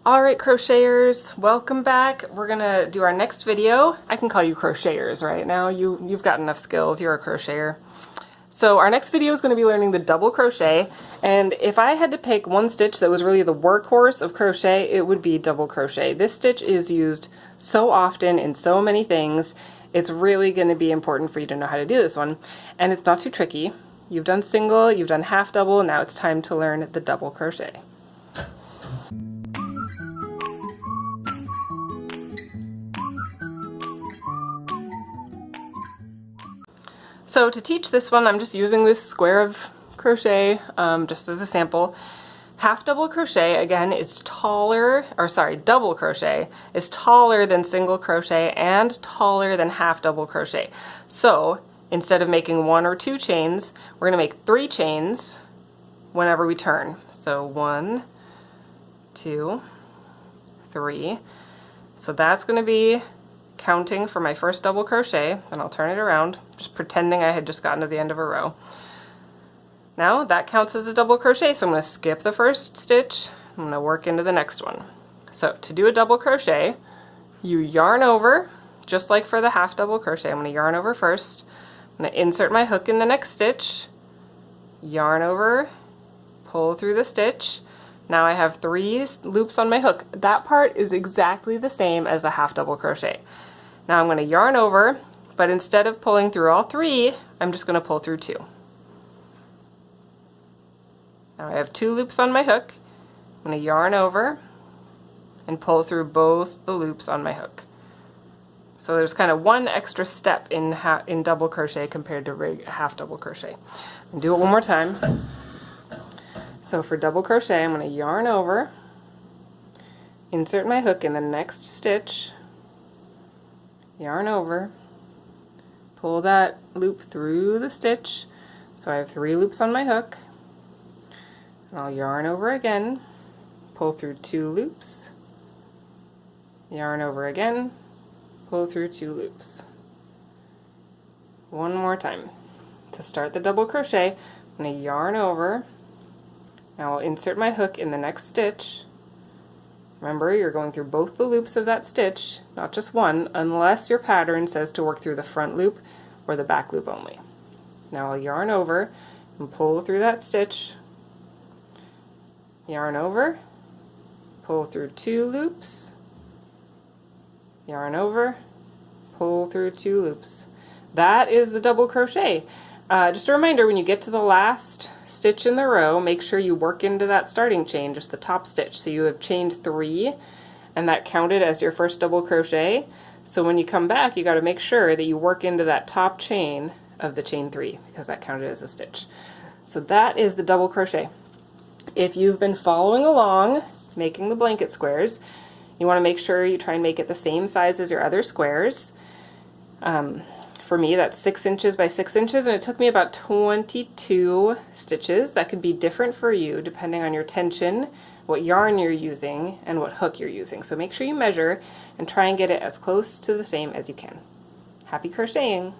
Alright, crocheters, welcome back. We're gonna do our next video. I can call you crocheters right now. You've got enough skills. You're a crocheter. So our next video is going to be learning the double crochet, and if I had to pick one stitch that was really the workhorse of crochet, it would be double crochet. This stitch is used so often in so many things. It's really going to be important for you to know how to do this one, and it's not too tricky. You've done single, you've done half double, now it's time to learn the double crochet. So to teach this one, I'm just using this square of crochet just as a sample. Half double crochet, again, is taller, or sorry, double crochet is taller than single crochet and taller than half double crochet. So instead of making 1 or 2 chains, we're going to make 3 chains whenever we turn. So 1, 2, 3. So that's going to be counting for my first double crochet, then I'll turn it around, just pretending I had just gotten to the end of a row. Now that counts as a double crochet, so I'm going to skip the first stitch, I'm going to work into the next one. So to do a double crochet, you yarn over, just like for the half double crochet. I'm going to yarn over first, I'm going to insert my hook in the next stitch, yarn over, pull through the stitch. Now I have 3 loops on my hook. That part is exactly the same as the half double crochet. Now I'm going to yarn over, but instead of pulling through all 3, I'm just going to pull through 2. Now I have 2 loops on my hook. I'm going to yarn over and pull through both the loops on my hook. So there's kind of one extra step in double crochet compared to half double crochet. And do it one more time. So for double crochet, I'm going to yarn over, insert my hook in the next stitch, yarn over, pull that loop through the stitch, so I have 3 loops on my hook, and I'll yarn over again, pull through 2 loops, yarn over again, pull through 2 loops. One more time. To start the double crochet, I'm going to yarn over. Now I'll insert my hook in the next stitch. Remember, you're going through both the loops of that stitch, not just one, unless your pattern says to work through the front loop or the back loop only. Now I'll yarn over and pull through that stitch, yarn over, pull through 2 loops, yarn over, pull through 2 loops. That is the double crochet. Just a reminder, when you get to the last stitch in the row, make sure you work into that starting chain, just the top stitch. So you have chained 3, and that counted as your first double crochet. So when you come back, you got to make sure that you work into that top chain of the chain 3, because that counted as a stitch. So that is the double crochet. If you've been following along, making the blanket squares, you want to make sure you try and make it the same size as your other squares. For me, that's 6 inches by 6 inches, and it took me about 22 stitches. That could be different for you depending on your tension, what yarn you're using, and what hook you're using. So make sure you measure and try and get it as close to the same as you can. Happy crocheting!